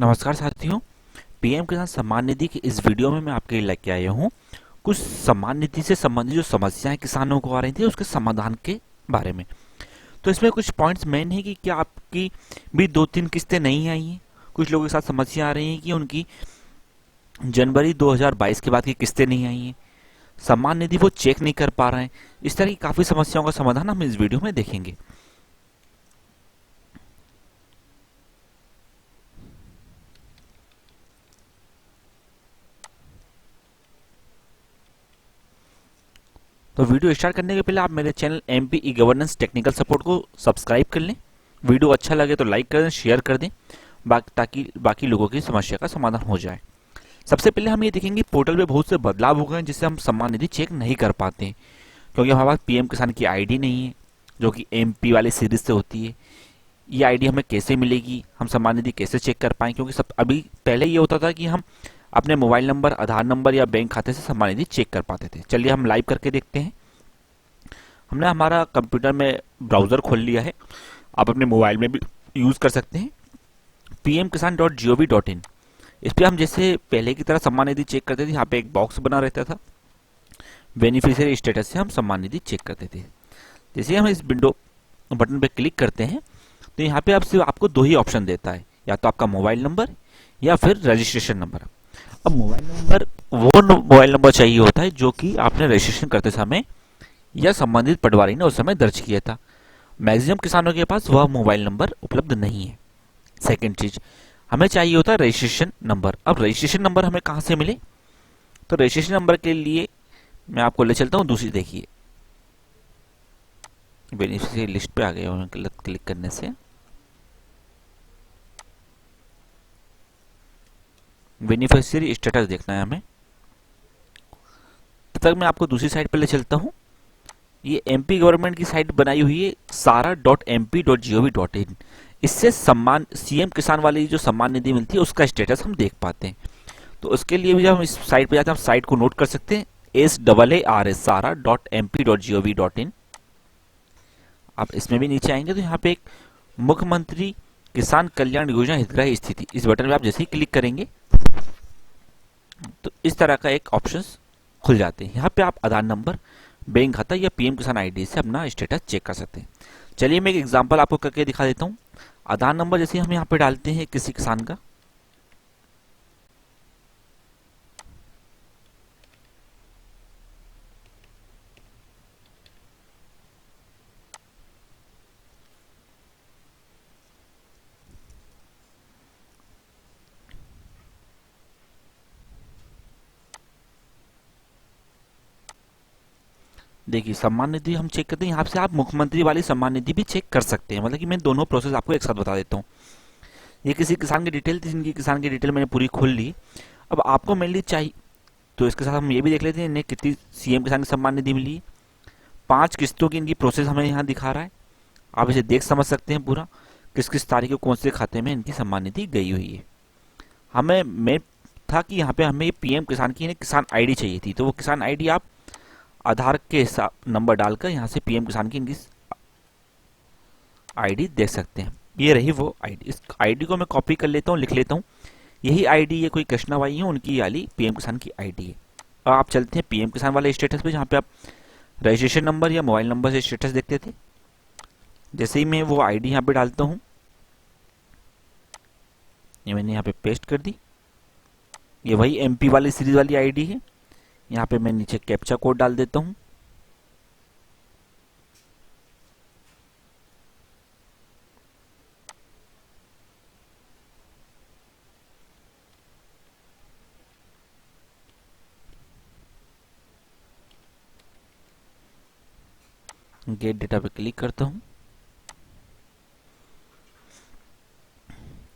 नमस्कार साथियों। पीएम किसान सम्मान निधि की इस वीडियो में मैं आपके लिए लेके आया हूँ कुछ सम्मान निधि से संबंधित जो समस्याएं किसानों को आ रही थी उसके समाधान के बारे में। तो इसमें कुछ पॉइंट्स मेन है कि क्या आपकी भी 2-3 किस्तें नहीं आई हैं। कुछ लोगों के साथ समस्या आ रही है कि उनकी जनवरी 2022 के बाद की किस्तें नहीं आई हैं, सम्मान निधि वो चेक नहीं कर पा रहे हैं। इस तरह की काफी समस्याओं का समाधान हम इस वीडियो में देखेंगे। तो वीडियो स्टार्ट करने के पहले आप मेरे channel MP e governance technical support को सब्सक्राइब कर लें। वीडियो अच्छा लगे तो लाइक कर दें, शेयर कर दें, ताकि बाकी लोगों की समस्या का समाधान हो जाए। सबसे पहले हम ये देखेंगे पोर्टल पे बहुत से बदलाव हो गए हैं जिससे हम सम्मान निधि चेक नहीं कर पाते हैं, क्योंकि हमारे पास पीएम किसान की आईडी नहीं है जो कि एमपी वाली सीरीज से होती है। ये आईडी हमें कैसे मिलेगी, हम सम्मान निधि कैसे चेक कर पाएं, क्योंकि सब अभी पहले ये होता था कि हम अपने मोबाइल नंबर, आधार नंबर या बैंक खाते से सम्मान निधि चेक कर पाते थे। चलिए हम लाइव करके देखते हैं। हमने हमारा कंप्यूटर में ब्राउजर खोल लिया है, आप अपने मोबाइल में भी यूज कर सकते हैं। pmkisan.gov.in, इस पे हम जैसे पहले की तरह सम्मान निधि चेक करते थे। यहाँ पे एक बॉक्स बना रहता था, बेनिफिशियरी स्टेटस से हम सम्मान निधि चेक करते थे। जैसे हम इस विंडो बटन पे क्लिक करते हैं तो यहाँ पे आपको दो ही ऑप्शन देता है, या तो आपका मोबाइल नंबर या फिर रजिस्ट्रेशन नंबर। अब मोबाइल नंबर वो मोबाइल नंबर चाहिए होता है जो कि आपने रजिस्ट्रेशन करते समय या संबंधित पटवारी ने उस समय दर्ज किया था। मैक्सिमम किसानों के पास वह मोबाइल नंबर उपलब्ध नहीं है। सेकंड चीज, हमें चाहिए होता है रजिस्ट्रेशन नंबर। अब रजिस्ट्रेशन नंबर हमें कहां से मिले, तो रजिस्ट्रेशन नंबर के लिए मैं आपको ले चलता हूं दूसरी। देखिए बेनिफिशियरी लिस्ट पे आ गए हैं क्लिक करने से। बेनिफिशियरी स्टेटस देखना है हमें, तब तक मैं आपको दूसरी साइट पर ले चलता हूं। ये एमपी गवर्नमेंट की साइट बनाई हुई है sara.mp.gov.in। इससे सम्मान सीएम किसान वाली जो सम्मान निधि मिलती है उसका स्टेटस हम देख पाते हैं। तो उसके लिए भी जब हम इस साइट पे जाते हैं, हम साइट को नोट कर सकते हैं, SAARS sara.mp.gov.in। आप इसमें भी नीचे आएंगे तो यहाँ पे एक मुख्यमंत्री किसान कल्याण योजना हितग्राही स्थिति, इस बटन पे आप जैसे ही क्लिक करेंगे तो इस तरह का एक ऑप्शन खुल जाते हैं। यहाँ पे आप आधार नंबर, बैंक खाता या पीएम किसान आईडी से अपना स्टेटस चेक कर सकते हैं। चलिए मैं एक एग्जांपल आपको करके दिखा देता हूँ। आधार नंबर जैसे हम यहाँ पे डालते हैं किसी किसान का, देखिए सम्मान निधि हम चेक करते हैं। यहाँ से आप मुख्यमंत्री वाली सम्मान निधि भी चेक कर सकते हैं। मतलब कि मैं दोनों प्रोसेस आपको एक साथ बता देता हूँ। ये किसी किसान की डिटेल थी, जिनकी किसान की डिटेल मैंने पूरी खोल ली। अब आपको मेनली चाहिए तो इसके साथ हम ये भी देख लेते हैं इन्हें कितनी सीएम किसान की सम्मान निधि मिली। 5 किस्तों की इनकी प्रोसेस हमें यहाँ दिखा रहा है। आप इसे देख समझ सकते हैं पूरा, किस किस तारीख को कौन से खाते में इनकी सम्मान निधि गई हुई है। हमें मैं था कि यहाँ पे हमें पीएम किसान की किसान आईडी चाहिए थी, तो वो किसान आईडी आप आधार के हिसाब नंबर डालकर यहाँ से पीएम किसान की इनकी आईडी देख सकते हैं। ये रही वो आईडी। इस आईडी को मैं कॉपी कर लेता हूँ, लिख लेता हूँ। यही आईडी ये कोई कृष्णाबाई है, उनकी वाली पीएम किसान की आईडी है। अब आप चलते हैं पीएम किसान वाले स्टेटस पे, जहाँ पे आप रजिस्ट्रेशन नंबर या मोबाइल नंबर से स्टेटस देखते थे। जैसे ही मैं वो आईडी यहाँ पे डालता हूँ, ये मैंने यहाँ पे पेस्ट कर दी। ये वही एमपी वाली सीरीज वाली आईडी है। यहाँ पे मैं नीचे कैप्चा कोड डाल देता हूँ। गेट डेटा पे क्लिक करता हूँ।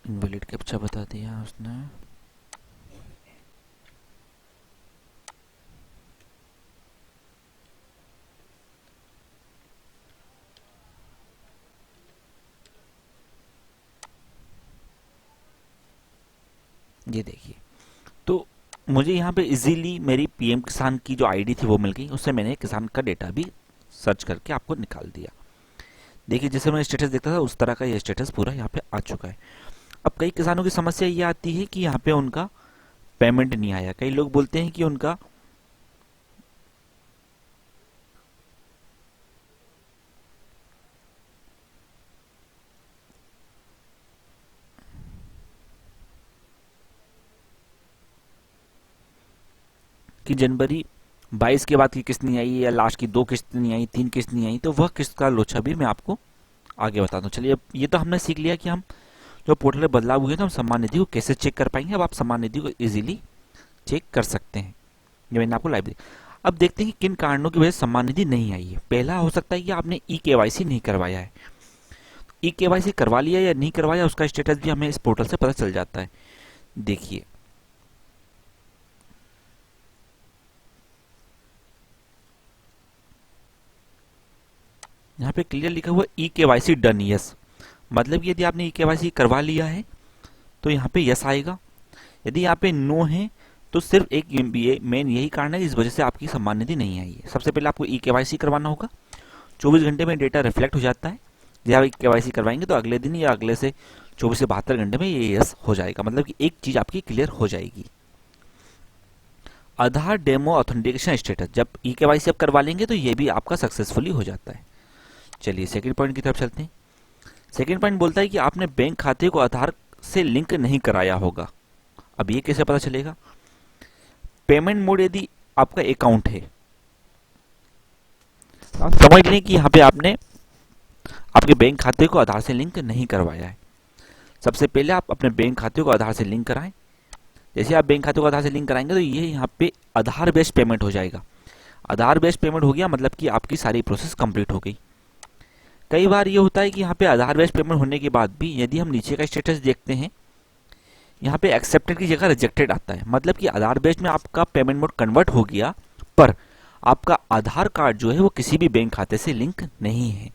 इनवैलिड कैप्चा बता दिया उसने। ये देखिए, तो मुझे यहाँ पे इजीली मेरी पीएम किसान की जो आईडी थी वो मिल गई। उससे मैंने किसान का डेटा भी सर्च करके आपको निकाल दिया। देखिए जैसे मैं स्टेटस देखता था उस तरह का ये स्टेटस पूरा यहाँ पे आ चुका है। अब कई किसानों की समस्या ये आती है कि यहाँ पे उनका पेमेंट नहीं आया। कई लोग बोलते हैं कि उनका कि जनवरी 22 के बाद की किस्त नहीं आई, या लास्ट की 2 किस्त नहीं आई, 3 किस्त नहीं आई, तो वह किस्त का लोचा भी मैं आपको आगे बताता हूँ। चलिए, अब ये तो हमने सीख लिया कि हम जो पोर्टल में बदलाव हुए तो हम सम्मान निधि को कैसे चेक कर पाएंगे। अब आप सम्मान निधि को इजीली चेक कर सकते हैं। ये मैंने आपको लाइव दी। अब देखते हैं कि किन कारणों की वजह से सम्मान निधि नहीं आई है। पहला हो सकता है कि आपने ई-केवाईसी नहीं करवाया है। ई-केवाईसी करवा लिया या नहीं करवाया, उसका स्टेटस भी हमें इस पोर्टल से पता चल जाता है। देखिए, यहाँ पे क्लियर लिखा हुआ ई-केवाईसी डन, यस। मतलब कि यदि आपने ई-केवाईसी करवा लिया है तो यहाँ पे यस आएगा। यदि यहाँ पे नो है तो सिर्फ एक मेन यही कारण है इस वजह से आपकी सम्मान निधि नहीं आई है। सबसे पहले आपको ई-केवाईसी करवाना होगा। 24 घंटे में डेटा रिफ्लेक्ट हो जाता है। जब आप ई-केवाईसी करवाएंगे तो अगले दिन या अगले से 24 से 72 घंटे में ये यस हो जाएगा। मतलब कि एक चीज आपकी क्लियर हो जाएगी। आधार डेमो ऑथेंटिकेशन स्टेटस, जब ई-केवाईसी आप करवा लेंगे तो ये भी आपका सक्सेसफुली हो जाता है। चलिए सेकंड पॉइंट की तरफ चलते हैं। सेकंड पॉइंट बोलता है कि आपने बैंक खाते को आधार से लिंक नहीं कराया होगा। अब ये कैसे पता चलेगा? पेमेंट मोड यदि आपका अकाउंट है, आप समझ लें कि यहाँ पे आपने आपके बैंक खाते को आधार से लिंक नहीं करवाया है। सबसे पहले आप अपने बैंक खाते को आधार से लिंक कराएं। जैसे आप बैंक खाते को आधार से लिंक कराएंगे तो ये यहाँ पे आधार बेस्ड पेमेंट हो जाएगा। आधार बेस्ड पेमेंट हो गया मतलब कि आपकी सारी प्रोसेस कंप्लीट हो गई। कई बार ये होता है कि यहाँ पे आधार बेस्ड पेमेंट होने के बाद भी यदि हम नीचे का स्टेटस देखते हैं, यहाँ पे एक्सेप्टेड की जगह रिजेक्टेड आता है। मतलब कि आधार बेस्ड में आपका पेमेंट मोड कन्वर्ट हो गया, पर आपका आधार कार्ड जो है वो किसी भी बैंक खाते से लिंक नहीं है।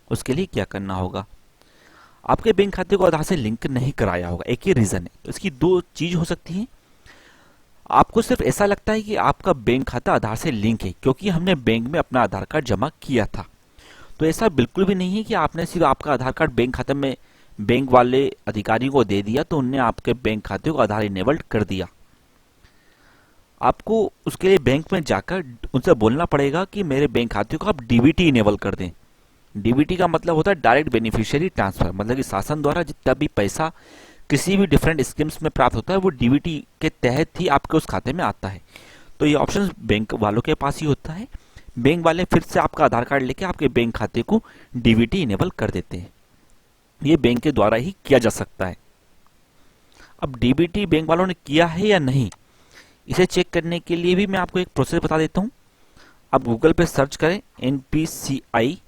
उसके लिए क्या करना होगा? आपके बैंक खाते को आधार से लिंक नहीं कराया होगा। एक ही रीजन है, इसकी दो चीज हो सकती है। आपको सिर्फ ऐसा लगता है कि आपका बैंक खाता आधार से लिंक है क्योंकि हमने बैंक में अपना आधार कार्ड जमा किया था। तो ऐसा बिल्कुल भी नहीं है कि आपने सिर्फ आपका आधार कार्ड बैंक खाते में बैंक वाले अधिकारी को दे दिया तो उनने आपके बैंक खाते को आधार इनेबल्ड कर दिया। आपको उसके लिए बैंक में जाकर उनसे बोलना पड़ेगा कि मेरे बैंक खाते को आप डीबीटी इनेबल कर दें। डीबीटी का मतलब होता है डायरेक्ट बेनिफिशियरी ट्रांसफर। मतलब कि शासन द्वारा जितना भी पैसा किसी भी डिफरेंट स्कीम्स में प्राप्त होता है वो डीबीटी के तहत ही आपके उस खाते में आता है। तो ये ऑप्शन बैंक वालों के पास ही होता है। बैंक वाले फिर से आपका आधार कार्ड लेके आपके बैंक खाते को डीबीटी इनेबल कर देते हैं। ये बैंक के द्वारा ही किया जा सकता है। अब डीबीटी बैंक वालों ने किया है या नहीं, इसे चेक करने के लिए भी मैं आपको एक प्रोसेस बता देता हूं। आप गूगल पे सर्च करें एनपीसीआई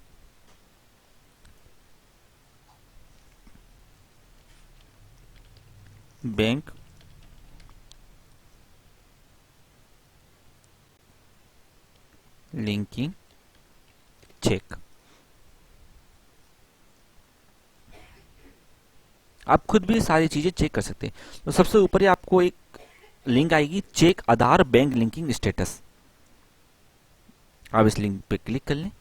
बैंक लिंकिंग चेक। आप खुद भी सारी चीजें चेक कर सकते हैं। तो सबसे ऊपर ही आपको एक लिंक आएगी, check Aadhaar bank linking status. आप इस लिंक पे क्लिक कर लें।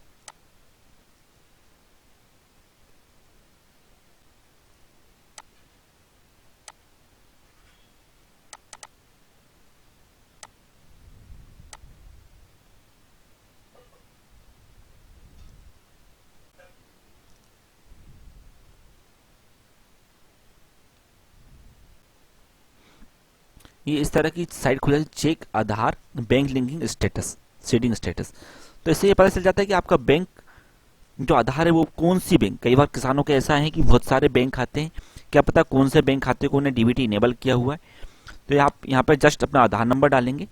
ये इस तरह की साइट खुल जाती है, check Aadhaar bank linking status, seeding status. तो इससे ये पता चल जाता है कि आपका बैंक जो आधार है वो कौन सी बैंक। कई बार किसानों के ऐसा है कि बहुत सारे बैंक खाते हैं, क्या पता कौन से बैंक खाते को उन्हें डीबीटी इनेबल किया हुआ है। तो आप यहाँ पे जस्ट अपना आधार नंबर डालेंगे।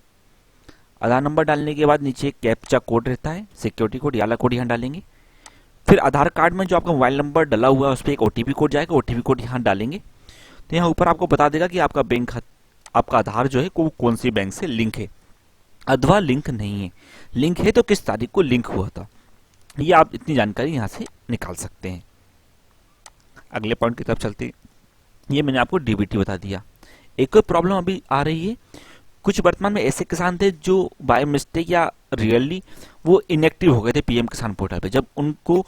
आधार नंबर डालने के बाद नीचे एक कैप्चा कोड रहता है, सिक्योरिटी कोड, याला कोड यहाँ डालेंगे। फिर आधार कार्ड में जो आपका मोबाइल नंबर डला हुआ है उस पर एक ओटीपी कोड जाएगा, ओटीपी कोड यहाँ डालेंगे। तो यहाँ ऊपर आपको बता देगा कि आपका बैंक आपका आधार जो है वो कौन सी बैंक से लिंक है अथवा लिंक नहीं है। लिंक है तो किस तारीख को लिंक हुआ था, ये आप इतनी जानकारी यहाँ से निकाल सकते हैं। अगले पॉइंट की तरफ चलते हैं। ये मैंने आपको डीबीटी बता दिया। एक और प्रॉब्लम अभी आ रही है, कुछ वर्तमान में ऐसे किसान थे जो बाय मिस्टेक या रियली वो इनएक्टिव हो गए थे पीएम किसान पोर्टल पे। जब उनको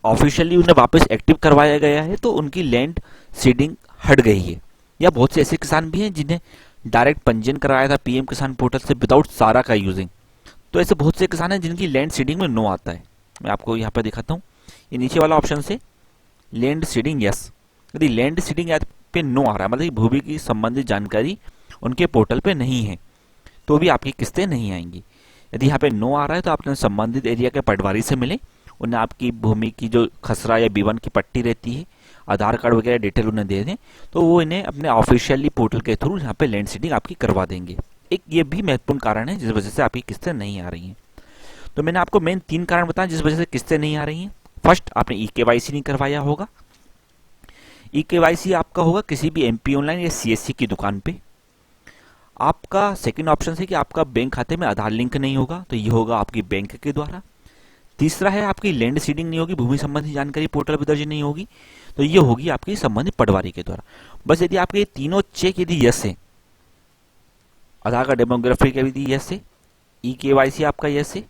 ऑफिशियली उन्हें वापस एक्टिव करवाया गया है तो उनकी लैंड सीडिंग हट गई है। या बहुत से ऐसे किसान भी हैं जिन्हें डायरेक्ट पंजीयन कराया था पीएम किसान पोर्टल से विदाउट सारा का यूजिंग। तो ऐसे बहुत से किसान हैं जिनकी लैंड सीडिंग में नो आता है। मैं आपको यहाँ पर दिखाता हूँ, ये नीचे वाला ऑप्शन से लैंड सीडिंग यस। यदि लैंड सीडिंग ऐप पे नो आ रहा है, मतलब भूमि की संबंधित जानकारी उनके पोर्टल पे नहीं है, तो भी आपकी किस्तें नहीं आएंगी। यदि यहाँ पे नो आ रहा है तो आपने संबंधित एरिया के पटवारी से मिले, उन्हें आपकी भूमि की जो खसरा या बीवन की पट्टी रहती है, आधार कार्ड वगैरह डिटेल उन्हें दे दें, तो वो इन्हें अपने ऑफिशियली पोर्टल के थ्रू यहाँ पे लैंड सीडिंग आपकी करवा देंगे। एक ये भी महत्वपूर्ण कारण है जिस वजह से आपकी किस्तें नहीं आ रही हैं। तो मैंने आपको मेन 3 कारण बताया जिस वजह से किस्तें नहीं आ रही हैं। फर्स्ट, आपने ई-केवाईसी नहीं करवाया होगा। ई-केवाईसी आपका होगा किसी भी एमपी ऑनलाइन या सीएससी की दुकान पे। आपका सेकंड ऑप्शन है कि आपका बैंक खाते में आधार लिंक नहीं होगा, तो ये होगा आपकी बैंक के द्वारा। तीसरा है आपकी लैंड सीडिंग नहीं होगी, भूमि संबंधी जानकारी पोर्टल पर दर्ज नहीं होगी, तो ये होगी आपकी संबंधित पटवारी के द्वारा। बस यदि आपके तीनों चेक यदि यस है, आधार का डेमोग्राफी का भी यस है, ई-केवाईसी आपका यस है,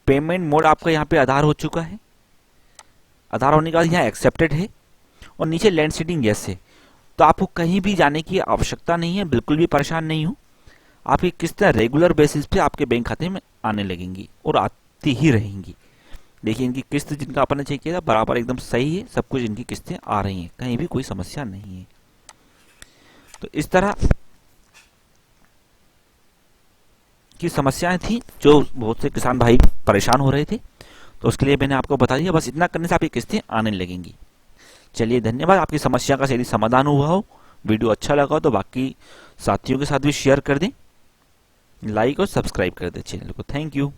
पेमेंट मोड आपका यहाँ पे आधार हो चुका है, आधार होने के बाद यहाँ एक्सेप्टेड है और नीचे लैंड सीडिंग यस है, तो आपको कहीं भी जाने की आवश्यकता नहीं है, बिल्कुल भी परेशान नहीं हो। आपकी किस्तें रेगुलर बेसिस पे आपके बैंक खाते में आने लगेंगी और आती ही रहेंगी। देखिए इनकी किस्त जिनका अपन ने चेक किया था बराबर एकदम सही है, सब कुछ इनकी किस्तें आ रही हैं, कहीं भी कोई समस्या नहीं है। तो इस तरह की समस्याएं थी जो बहुत से किसान भाई परेशान हो रहे थे, तो उसके लिए मैंने आपको बता दिया। बस इतना करने से आपकी किस्तें आने लगेंगी। चलिए धन्यवाद। आपकी समस्या का यदि समाधान हुआ हो, वीडियो अच्छा लगा हो तो बाकी साथियों के साथ भी शेयर कर दें, लाइक और सब्सक्राइब कर दें चैनल को। Thank you.